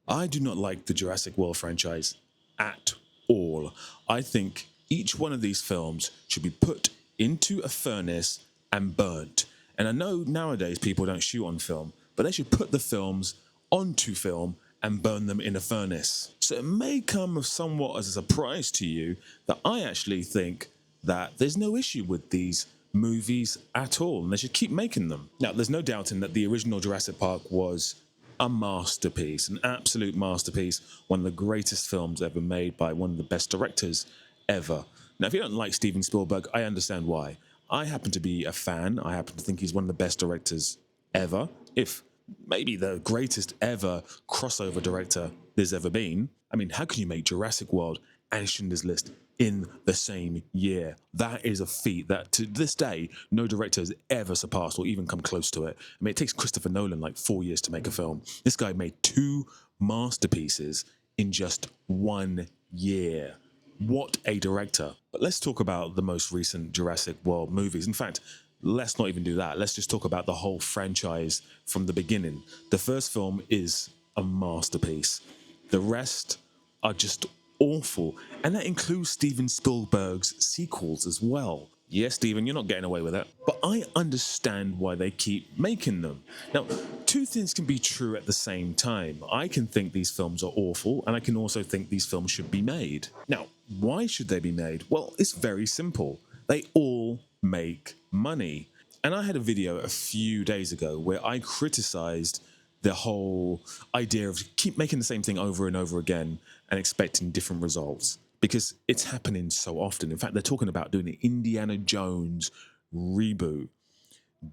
I do not like the Jurassic World franchise at all. I think each one of these films should be put into a furnace and burnt. And I know nowadays people don't shoot on film, but they should put the films onto film and burn them in a furnace. So it may come somewhat as a surprise to you that I actually think that there's no issue with these movies at all, and they should keep making them. Now, there's no doubting that the original Jurassic Park was a masterpiece, an absolute masterpiece, one of the greatest films ever made by one of the best directors ever. Now, if you don't like Steven Spielberg, I understand why. I happen to be a fan. I happen to think he's one of the best directors ever, if maybe the greatest ever crossover director there's ever been. I mean, how can you make Jurassic World and Schindler's List in the same year? That is a feat that to this day, no director has ever surpassed or even come close to it. I mean, it takes Christopher Nolan like 4 years to make a film. This guy made two masterpieces in just 1 year. What a director. But let's talk about the most recent Jurassic World movies. In fact, let's not even do that. Let's just talk about the whole franchise from the beginning. The first film is a masterpiece. The rest are just awful. And that includes Steven Spielberg's sequels as well. Yes, Steven, you're not getting away with it. But I understand why they keep making them. Now, two things can be true at the same time. I can think these films are awful, and I can also think these films should be made. Now, why should they be made? Well, it's very simple. They all make money. And I had a video a few days ago where I criticized the whole idea of keep making the same thing over and over again and expecting different results because it's happening so often. In fact, they're talking about doing an Indiana Jones reboot.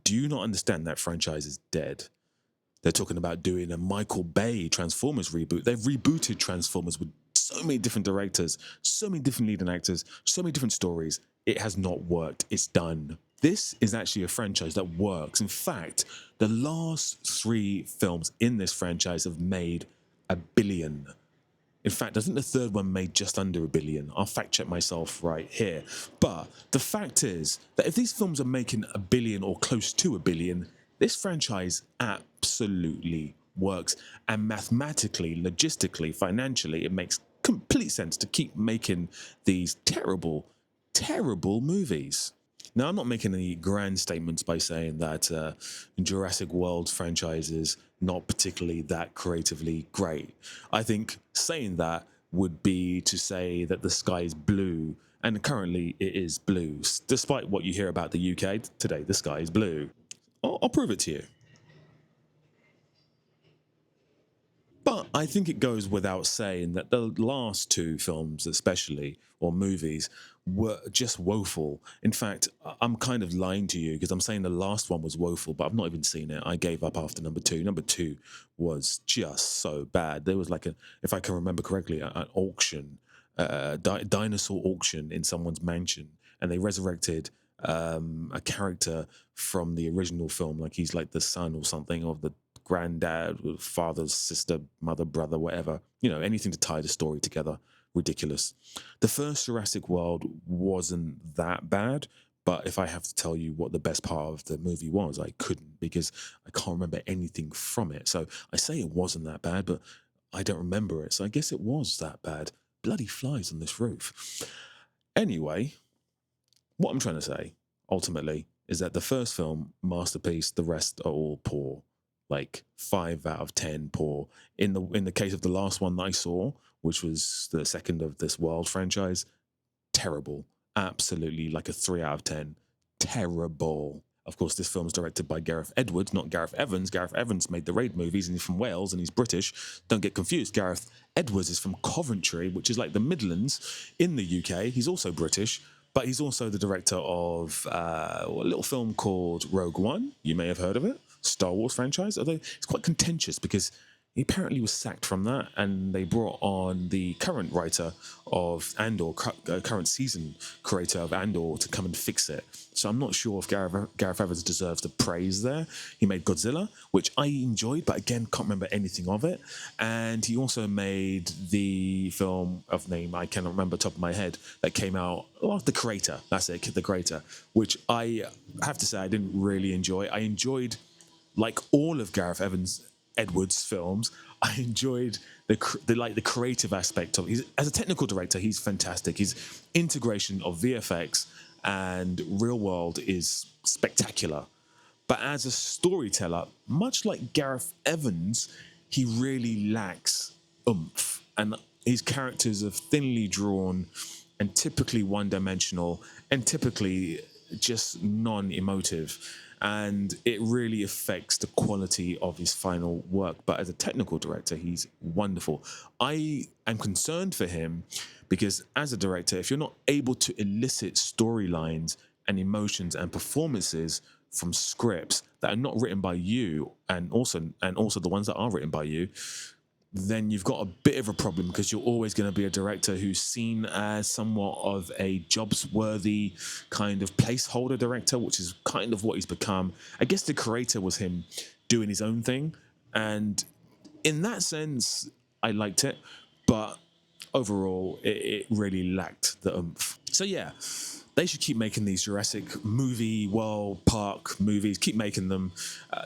Do you not understand that franchise is dead? They're talking about doing a Michael Bay Transformers reboot. They've rebooted Transformers with so many different directors, so many different leading actors, so many different stories. It has not worked. It's done. This is actually a franchise that works. In fact, the last three films in this franchise have made $1 billion. In fact, I think the third one made just under $1 billion. I'll fact check myself right here. But the fact is that if these films are making $1 billion or close to $1 billion, this franchise absolutely works. And mathematically, logistically, financially, it makes complete sense to keep making these terrible, terrible movies. Now, I'm not making any grand statements by saying that Jurassic World franchise is not particularly that creatively great. I think saying that would be to say that the sky is blue, and currently it is blue. Despite what you hear about the UK today, the sky is blue. I'll prove it to you. But I think it goes without saying that the last two films, especially, or movies, were just woeful. In fact, I'm kind of lying to you because I'm saying the last one was woeful, but I've not even seen it. I gave up after number two. Number two was just so bad. There was like if I can remember correctly, an auction, dinosaur auction in someone's mansion, and they resurrected a character from the original film, like he's like the son or something of the granddad, father, sister, mother, brother, whatever. You know, anything to tie the story together. Ridiculous. The first Jurassic World wasn't that bad, but if I have to tell you what the best part of the movie was, I couldn't because I can't remember anything from it. So I say it wasn't that bad, but I don't remember it. So I guess it was that bad. Bloody flies on this roof. Anyway, what I'm trying to say, ultimately, is that the first film, masterpiece, the rest are all poor. Like 5 out of 10 poor. In the case of the last one that I saw, which was the second of this World franchise, terrible. Absolutely like a 3 out of 10. Terrible. Of course, this film is directed by Gareth Edwards, not Gareth Evans. Gareth Evans made the Raid movies and he's from Wales and he's British. Don't get confused. Gareth Edwards is from Coventry, which is like the Midlands in the UK. He's also British, but he's also the director of a little film called Rogue One. You may have heard of it. Star Wars franchise. Although it's quite contentious because he apparently was sacked from that, and they brought on the current writer of Andor, current season creator of Andor, to come and fix it. So I'm not sure if Gareth Evans deserves the praise there. He made Godzilla, which I enjoyed, but again, can't remember anything of it. And he also made the film of name I cannot remember top of my head that came out. Oh, The Creator. That's it, The Creator, which I have to say I didn't really enjoy. I enjoyed, like all of Gareth Edwards' films, I enjoyed the creative aspect of. He's as a technical director, he's fantastic. His integration of VFX and real world is spectacular. But as a storyteller, much like Gareth Evans, he really lacks oomph. And his characters are thinly drawn and typically one dimensional and typically just non emotive. And it really affects the quality of his final work. But as a technical director, he's wonderful. I am concerned for him because as a director, if you're not able to elicit storylines and emotions and performances from scripts that are not written by you and also the ones that are written by you, then you've got a bit of a problem because you're always going to be a director who's seen as somewhat of a jobs-worthy kind of placeholder director, which is kind of what he's become. I guess the creator was him doing his own thing, and in that sense, I liked it, but overall, it really lacked the oomph. So yeah, they should keep making these Jurassic movie world park movies. Keep making them.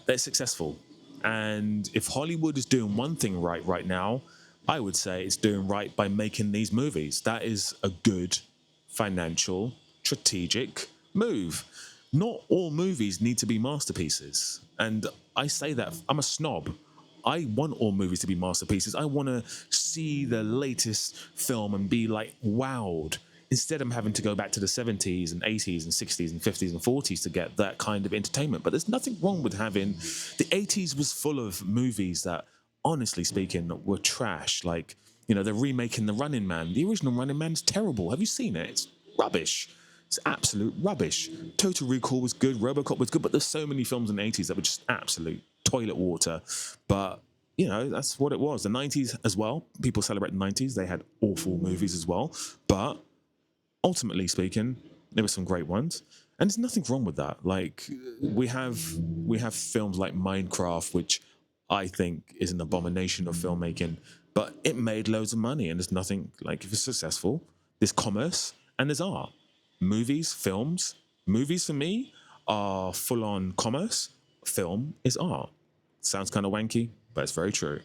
They're successful. And if Hollywood is doing one thing right now, I would say it's doing right by making these movies. That is a good financial, strategic move. Not all movies need to be masterpieces. And I say that I'm a snob. I want all movies to be masterpieces. I want to see the latest film and be like wowed. Instead, I'm having to go back to the 70s and 80s and 60s and 50s and 40s to get that kind of entertainment. But there's nothing wrong with having. The 80s was full of movies that, honestly speaking, were trash. Like, they're remaking The Running Man. The original Running Man's terrible. Have you seen it? It's rubbish. It's absolute rubbish. Total Recall was good. RoboCop was good. But there's so many films in the 80s that were just absolute toilet water. But that's what it was. The 90s as well. People celebrate the 90s. They had awful movies as well. But ultimately speaking, there were some great ones, and there's nothing wrong with that. Like we have films like Minecraft, which I think is an abomination of filmmaking, but it made loads of money, and there's nothing like if it's successful. There's commerce and there's art. Movies for me are full on commerce. Film is art. Sounds kind of wanky, but it's very true.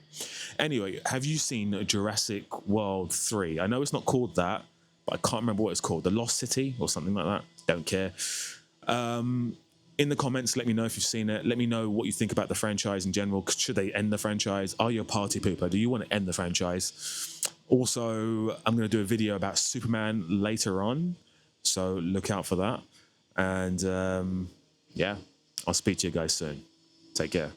Anyway, have you seen Jurassic World 3? I know it's not called that, but I can't remember what it's called. The Lost City or something like that. Don't care. In the comments, let me know if you've seen it. Let me know what you think about the franchise in general. Should they end the franchise? Are you a party pooper? Do you want to end the franchise? Also, I'm going to do a video about Superman later on, so look out for that. And yeah, I'll speak to you guys soon. Take care.